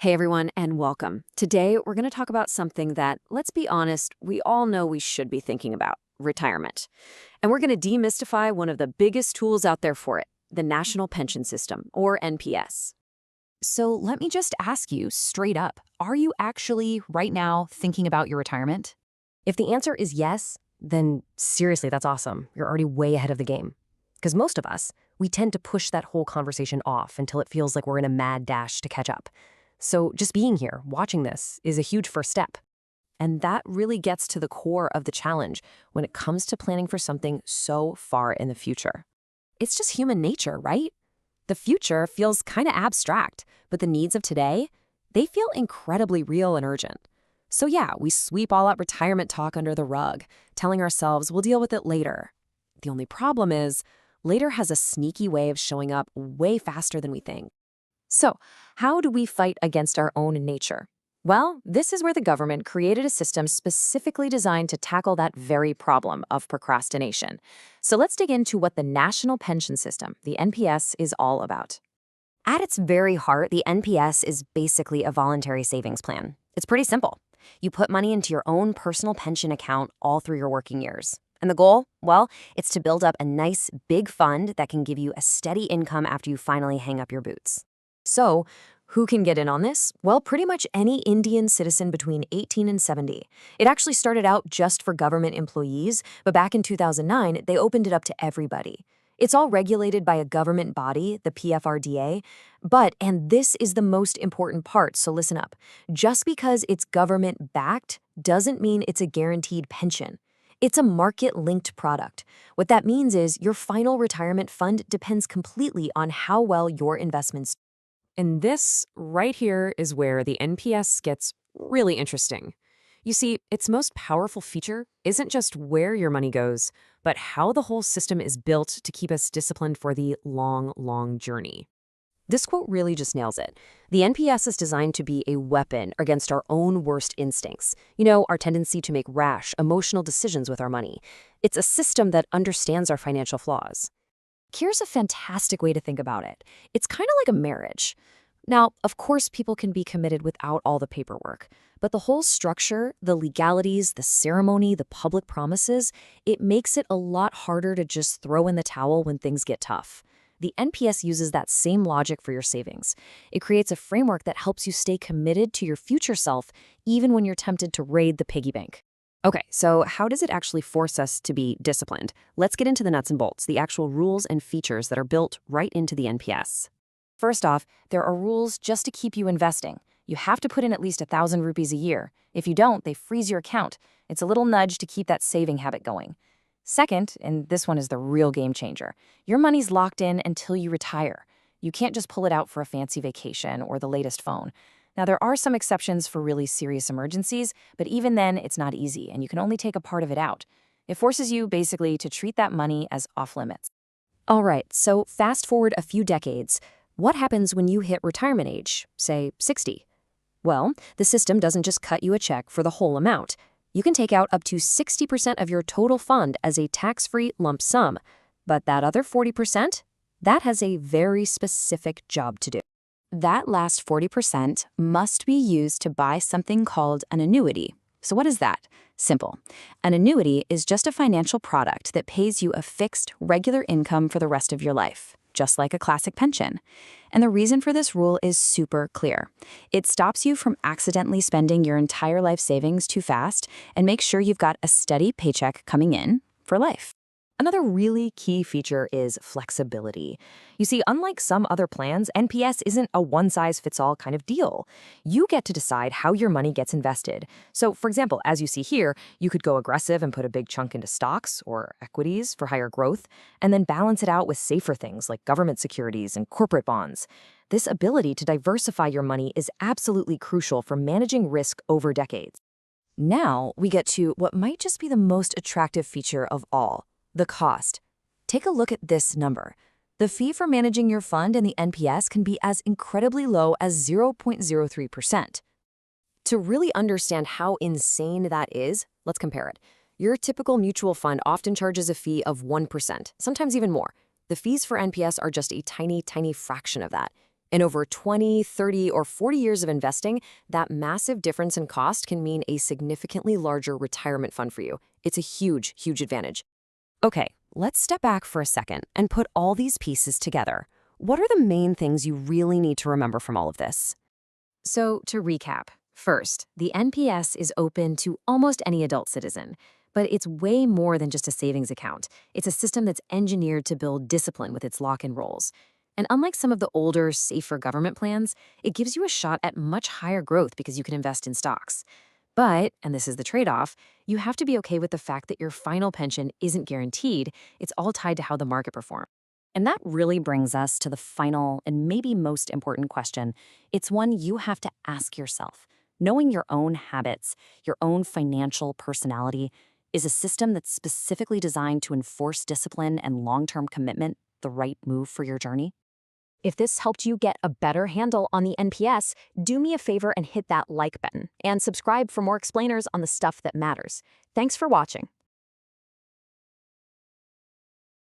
Hey everyone, and welcome. Today, we're going to talk about something that, let's be honest, we all know we should be thinking about retirement. And we're going to demystify one of the biggest tools out there for it, the National Pension System, or NPS. So let me just ask you straight up, are you actually right now thinking about your retirement? If the answer is yes, then seriously, that's awesome. You're already way ahead of the game. Because most of us, we tend to push that whole conversation off until it feels like we're in a mad dash to catch up. So just being here, watching this, is a huge first step. And that really gets to the core of the challenge when it comes to planning for something so far in the future. It's just human nature, right? The future feels kind of abstract, but the needs of today, they feel incredibly real and urgent. So yeah, we sweep all that retirement talk under the rug, telling ourselves we'll deal with it later. The only problem is, later has a sneaky way of showing up way faster than we think. So, how do we fight against our own nature? Well, this is where the government created a system specifically designed to tackle that very problem of procrastination. So let's dig into what the National Pension System, the NPS, is all about. At its very heart, the NPS is basically a voluntary savings plan. It's pretty simple. You put money into your own personal pension account all through your working years. And the goal? Well, it's to build up a nice, big fund that can give you a steady income after you finally hang up your boots. So, who can get in on this? Well, pretty much any Indian citizen between 18 and 70. It actually started out just for government employees, but back in 2009, they opened it up to everybody. It's all regulated by a government body, the PFRDA, but, and this is the most important part, so listen up, just because it's government-backed doesn't mean it's a guaranteed pension. It's a market-linked product. What that means is your final retirement fund depends completely on how well your investments. And this right here is where the NPS gets really interesting. You see, its most powerful feature isn't just where your money goes, but how the whole system is built to keep us disciplined for the long, long journey. This quote really just nails it. The NPS is designed to be a weapon against our own worst instincts. You know, our tendency to make rash, emotional decisions with our money. It's a system that understands our financial flaws. Here's a fantastic way to think about it. It's kind of like a marriage. Now, of course, people can be committed without all the paperwork, but the whole structure, the legalities, the ceremony, the public promises, it makes it a lot harder to just throw in the towel when things get tough. The NPS uses that same logic for your savings. It creates a framework that helps you stay committed to your future self, even when you're tempted to raid the piggy bank. Okay, so how does it actually force us to be disciplined? Let's get into the nuts and bolts, the actual rules and features that are built right into the NPS. First off, there are rules just to keep you investing. You have to put in at least 1,000 rupees a year. If you don't, they freeze your account. It's a little nudge to keep that saving habit going. Second, and this one is the real game changer, your money's locked in until you retire. You can't just pull it out for a fancy vacation or the latest phone. Now, there are some exceptions for really serious emergencies, but even then, it's not easy, and you can only take a part of it out. It forces you, basically, to treat that money as off-limits. All right, so fast forward a few decades. What happens when you hit retirement age, say 60? Well, the system doesn't just cut you a check for the whole amount. You can take out up to 60% of your total fund as a tax-free lump sum. But that other 40%, that has a very specific job to do. That last 40% must be used to buy something called an annuity. So what is that? Simple. An annuity is just a financial product that pays you a fixed, regular income for the rest of your life, just like a classic pension. And the reason for this rule is super clear. It stops you from accidentally spending your entire life savings too fast and makes sure you've got a steady paycheck coming in for life. Another really key feature is flexibility. You see, unlike some other plans, NPS isn't a one-size-fits-all kind of deal. You get to decide how your money gets invested. So, for example, as you see here, you could go aggressive and put a big chunk into stocks or equities for higher growth, and then balance it out with safer things like government securities and corporate bonds. This ability to diversify your money is absolutely crucial for managing risk over decades. Now, we get to what might just be the most attractive feature of all. The cost. Take a look at this number. The fee for managing your fund in the NPS can be as incredibly low as 0.03%. To really understand how insane that is, let's compare it. Your typical mutual fund often charges a fee of 1%, sometimes even more. The fees for NPS are just a tiny, tiny fraction of that. In over 20, 30, or 40 years of investing, that massive difference in cost can mean a significantly larger retirement fund for you. It's a huge, huge advantage. Okay, let's step back for a second and put all these pieces together. What are the main things you really need to remember from all of this? So, to recap, first, the NPS is open to almost any adult citizen, but it's way more than just a savings account. It's a system that's engineered to build discipline with its lock-in roles. And unlike some of the older, safer government plans, it gives you a shot at much higher growth because you can invest in stocks. But, and this is the trade-off, you have to be okay with the fact that your final pension isn't guaranteed. It's all tied to how the market performs. And that really brings us to the final and maybe most important question. It's one you have to ask yourself. Knowing your own habits, your own financial personality, is a system that's specifically designed to enforce discipline and long-term commitment the right move for your journey? If this helped you get a better handle on the NPS, do me a favor and hit that like button and subscribe for more explainers on the stuff that matters. Thanks for watching.